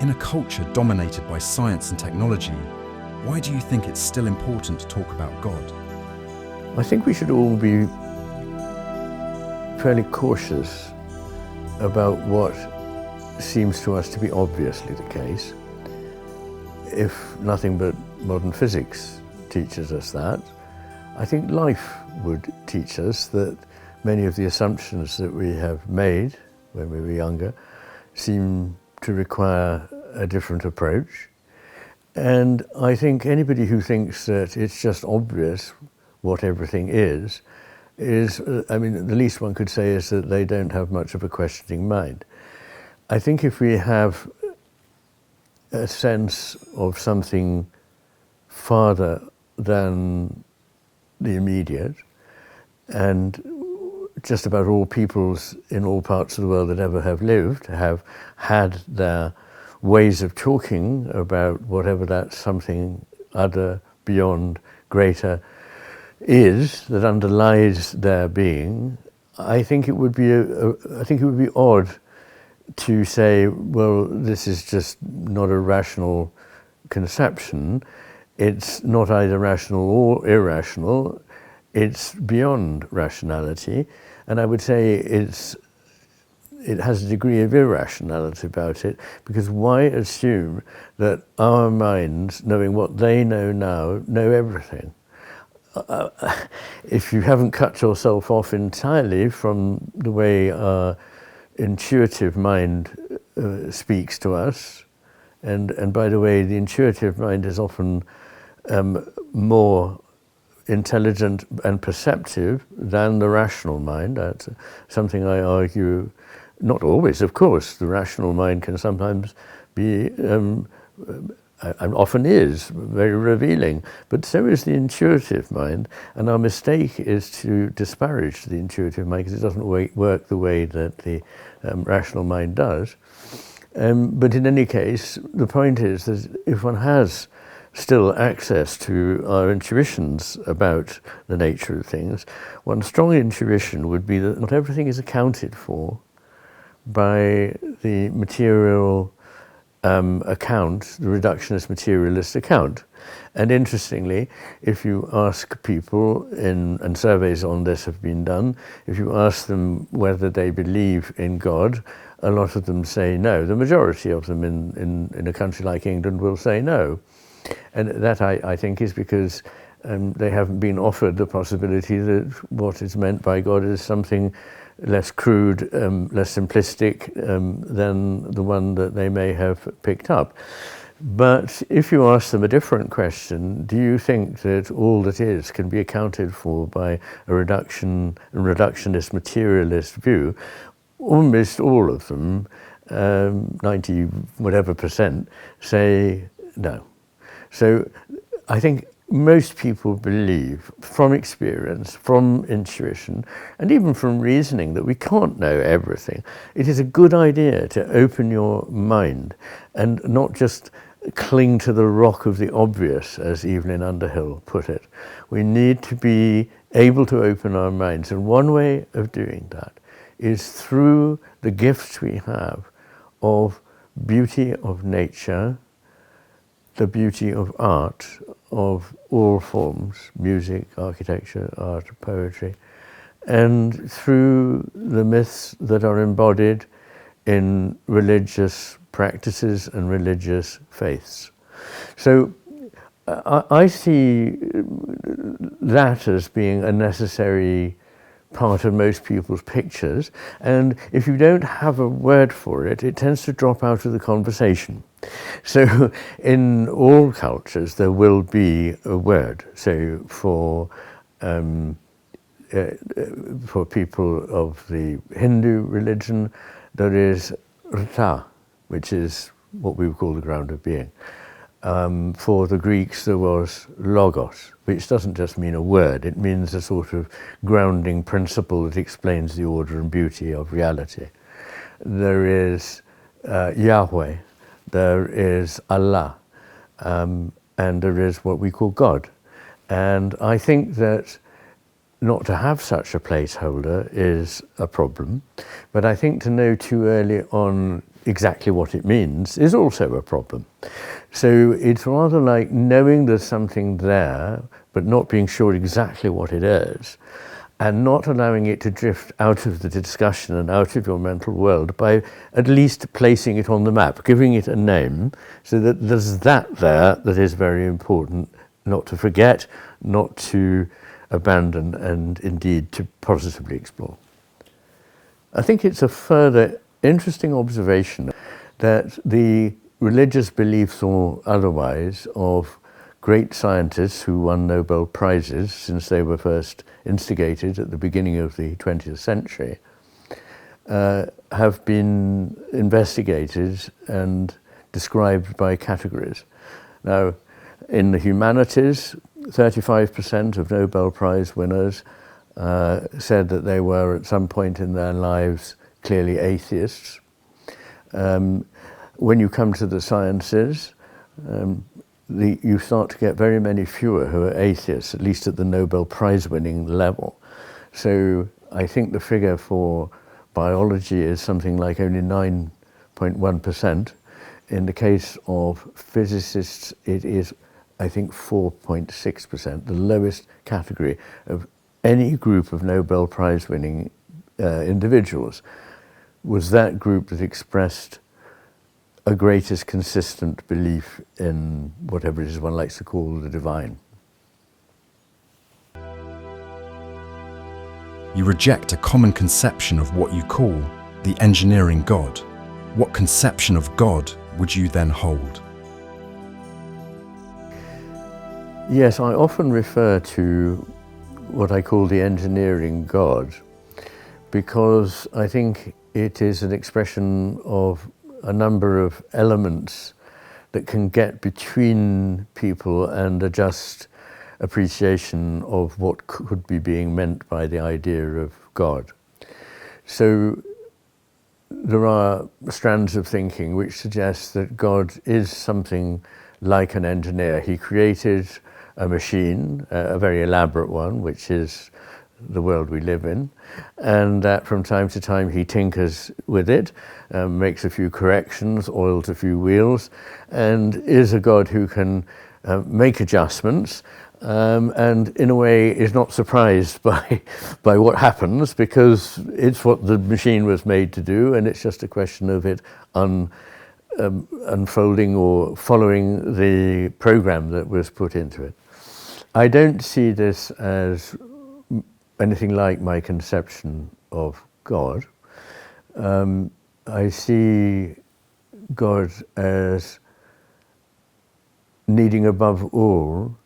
In a culture dominated by science and technology, why do you think it's still important to talk about God? I think we should all be fairly cautious about what seems to us to be obviously the case. If nothing but modern physics teaches us that, I think life would teach us that many of the assumptions that we have made when we were younger seem to require a different approach. And I think anybody who thinks that it's just obvious what everything is, I mean, the least one could say is that they don't have much of a questioning mind. I think if we have a sense of something farther than the immediate, and just about all peoples in all parts of the world that ever have lived have had their ways of talking about whatever that something other, beyond, greater is that underlies their being. I think it would be odd to say, well, this is just not a rational conception. It's not either rational or irrational. It's beyond rationality, and I would say it has a degree of irrationality about it, because why assume that our minds, knowing what they know now, know everything? If you haven't cut yourself off entirely from the way our intuitive mind speaks to us, and by the way, the intuitive mind is often more intelligent and perceptive than the rational mind. That's something I argue, not always, of course. The rational mind can sometimes be, and often is, very revealing, but so is the intuitive mind, and our mistake is to disparage the intuitive mind because it doesn't work the way that the rational mind does. But in any case, the point is that if one has still access to our intuitions about the nature of things, one strong intuition would be that not everything is accounted for by the material account, the reductionist materialist account. And interestingly, if you ask people, and surveys on this have been done, if you ask them whether they believe in God, a lot of them say no. The majority of them in a country like England will say no. And that, I think, is because they haven't been offered the possibility that what is meant by God is something less crude, less simplistic than the one that they may have picked up. But if you ask them a different question, do you think that all that is can be accounted for by a reductionist materialist view? Almost all of them, 90 whatever percent, say no. So I think most people believe from experience, from intuition, and even from reasoning that we can't know everything. It is a good idea to open your mind and not just cling to the rock of the obvious, as Evelyn Underhill put it. We need to be able to open our minds, and one way of doing that is through the gifts we have of beauty of nature, the beauty of art, of all forms, music, architecture, art, poetry, and through the myths that are embodied in religious practices and religious faiths. So I see that as being a necessary part of most people's pictures, and if you don't have a word for it, it tends to drop out of the conversation. So in all cultures there will be a word. So for people of the Hindu religion, there is rta, which is what we would call the ground of being. For the Greeks there was logos, which doesn't just mean a word, it means a sort of grounding principle that explains the order and beauty of reality. There is Yahweh, there is Allah, and there is what we call God. And I think that not to have such a placeholder is a problem, but I think to know too early on exactly what it means is also a problem. So it's rather like knowing there's something there, but not being sure exactly what it is, and not allowing it to drift out of the discussion and out of your mental world by at least placing it on the map, giving it a name, so that there's that there that is very important, not to forget, not to abandon, and indeed to positively explore. I think it's a further interesting observation that the religious beliefs or otherwise of great scientists who won Nobel Prizes since they were first instigated at the beginning of the 20th century have been investigated and described by categories. Now, in the humanities, 35% of Nobel Prize winners said that they were at some point in their lives clearly atheists. When you come to the sciences, you start to get very many fewer who are atheists, at least at the Nobel Prize winning level. So I think the figure for biology is something like only 9.1%. In the case of physicists, it is, I think, 4.6%, the lowest category of any group of Nobel Prize winning individuals was that group that expressed a greatest consistent belief in whatever it is one likes to call the divine. You reject a common conception of what you call the engineering God. What conception of God would you then hold? Yes, I often refer to what I call the engineering God because I think it is an expression of a number of elements that can get between people and a just appreciation of what could be being meant by the idea of God. So there are strands of thinking which suggest that God is something like an engineer. He created a machine, a very elaborate one, which is the world we live in, and that from time to time he tinkers with it, makes a few corrections, oils a few wheels, and is a God who can make adjustments, and in a way is not surprised by what happens, because it's what the machine was made to do, and it's just a question of it unfolding or following the program that was put into it. I don't see this as anything like my conception of God. I see God as needing above all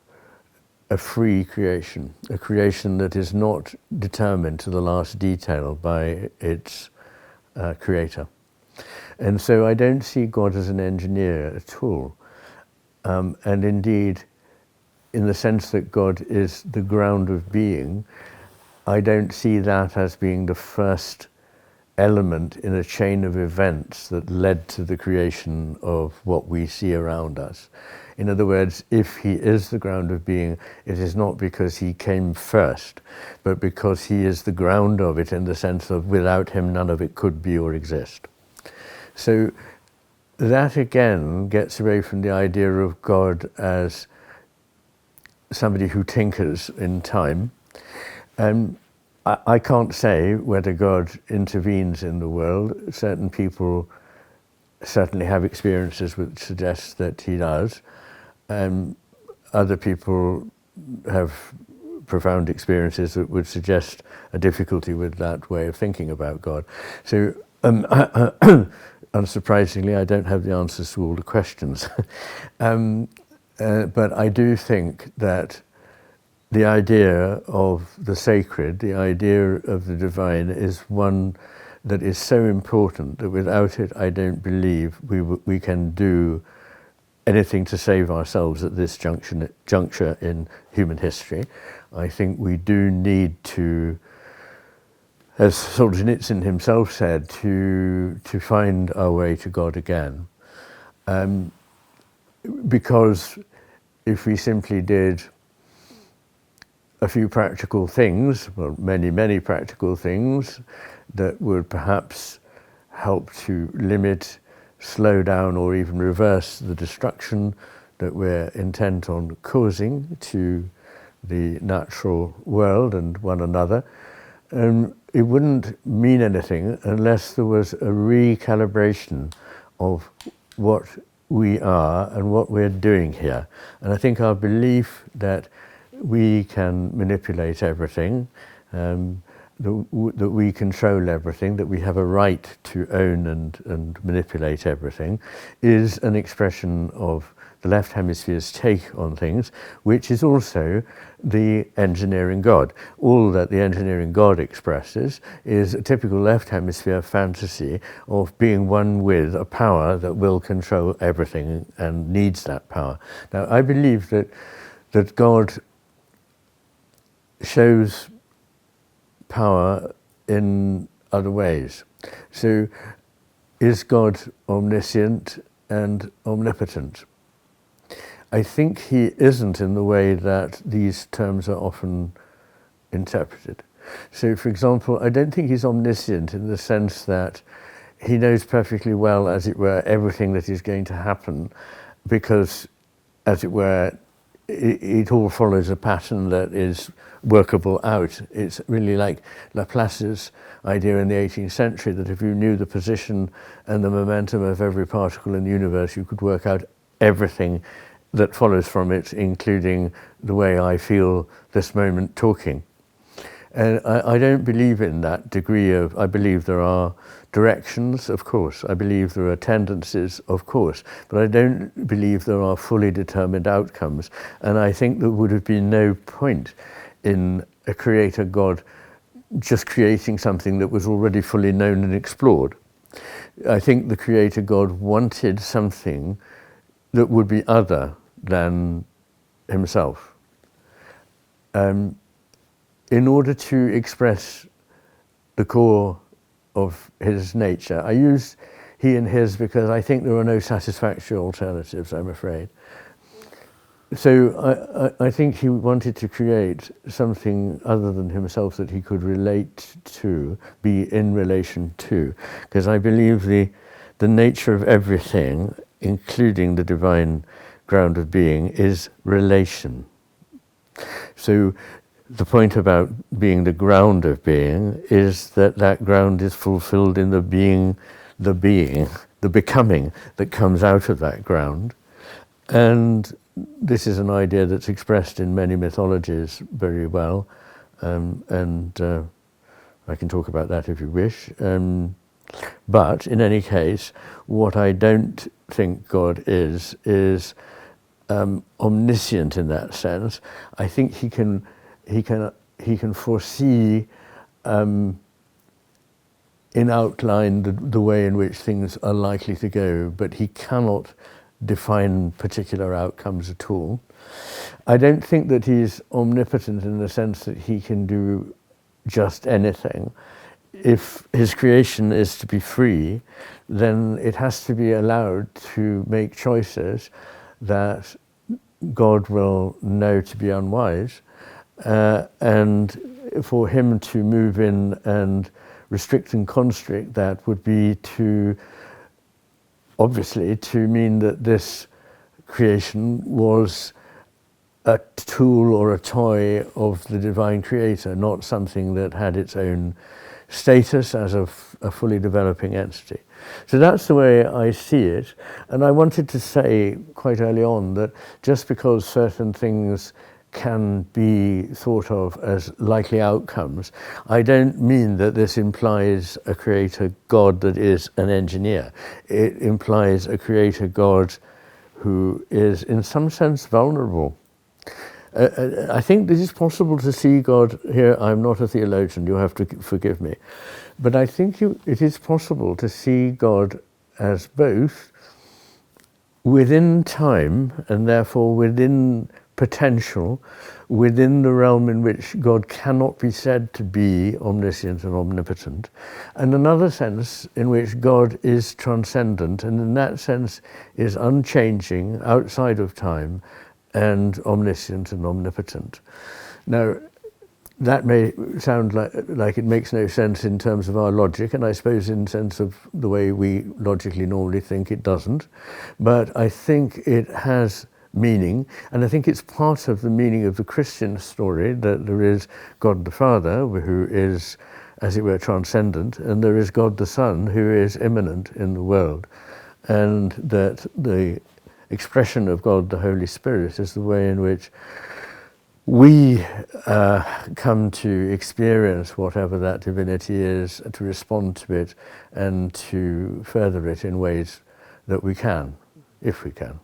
a free creation, a creation that is not determined to the last detail by its creator. And so I don't see God as an engineer at all. And indeed, in the sense that God is the ground of being, I don't see that as being the first element in a chain of events that led to the creation of what we see around us. In other words, if he is the ground of being, it is not because he came first, but because he is the ground of it, in the sense of without him none of it could be or exist. So that again gets away from the idea of God as somebody who tinkers in time. I can't say whether God intervenes in the world. Certain people certainly have experiences which suggest that he does. Other people have profound experiences that would suggest a difficulty with that way of thinking about God. So unsurprisingly, I don't have the answers to all the questions. But I do think that the idea of the sacred, the idea of the divine, is one that is so important that without it, I don't believe we can do anything to save ourselves at this juncture in human history. I think we do need to, as Solzhenitsyn himself said, to find our way to God again. Because if we simply did a few practical things, well, many practical things that would perhaps help to limit slow down or even reverse the destruction that we're intent on causing to the natural world and one another. It wouldn't mean anything unless there was a recalibration of what we are and what we're doing here. And I think our belief that we can manipulate everything, that we control everything, that we have a right to own and manipulate everything, is an expression of the left hemisphere's take on things, which is also the engineering God. All that the engineering God expresses is a typical left hemisphere fantasy of being one with a power that will control everything and needs that power. Now, I believe that God shows power in other ways. So, is God omniscient and omnipotent? I think he isn't in the way that these terms are often interpreted. So, for example, I don't think he's omniscient in the sense that he knows perfectly well, as it were, everything that is going to happen, because, as it were, it all follows a pattern that is workable out. It's really like Laplace's idea in the 18th century that if you knew the position and the momentum of every particle in the universe, you could work out everything that follows from it, including the way I feel this moment talking. And I don't believe in that degree of, I believe there are directions, of course. I believe there are tendencies, of course. But I don't believe there are fully determined outcomes. And I think there would have been no point in a creator God just creating something that was already fully known and explored. I think the creator God wanted something that would be other than himself. In order to express the core of his nature, I use he and his because I think there are no satisfactory alternatives, I'm afraid. So I think he wanted to create something other than himself that he could relate to, be in relation to, because I believe the nature of everything, including the divine ground of being, is relation. So the point about being the ground of being is that ground is fulfilled in the being, the becoming that comes out of that ground. And this is an idea that's expressed in many mythologies very well, and I can talk about that if you wish. But in any case, what I don't think God is omniscient in that sense. I think he can foresee in outline the way in which things are likely to go, but he cannot define particular outcomes at all. I don't think that he's omnipotent in the sense that he can do just anything. If his creation is to be free, then it has to be allowed to make choices that God will know to be unwise, and for him to move in and restrict and constrict that would be to, obviously, to mean that this creation was a tool or a toy of the divine creator, not something that had its own status as a fully developing entity. So that's the way I see it. And I wanted to say quite early on that just because certain things can be thought of as likely outcomes, I don't mean that this implies a creator God that is an engineer. It implies a creator God who is in some sense vulnerable. I think it is possible to see God here. I'm not a theologian, you have to forgive me. But I think it is possible to see God as both within time and therefore within potential, within the realm in which God cannot be said to be omniscient and omnipotent, and another sense in which God is transcendent and in that sense is unchanging, outside of time, and omniscient and omnipotent. Now, that may sound like it makes no sense in terms of our logic, and I suppose in sense of the way we logically normally think it doesn't. But I think it has meaning, and I think it's part of the meaning of the Christian story that there is God the Father, who is, as it were, transcendent, and there is God the Son, who is immanent in the world, and that the expression of God the Holy Spirit is the way in which we come to experience whatever that divinity is, to respond to it, and to further it in ways that we can, if we can.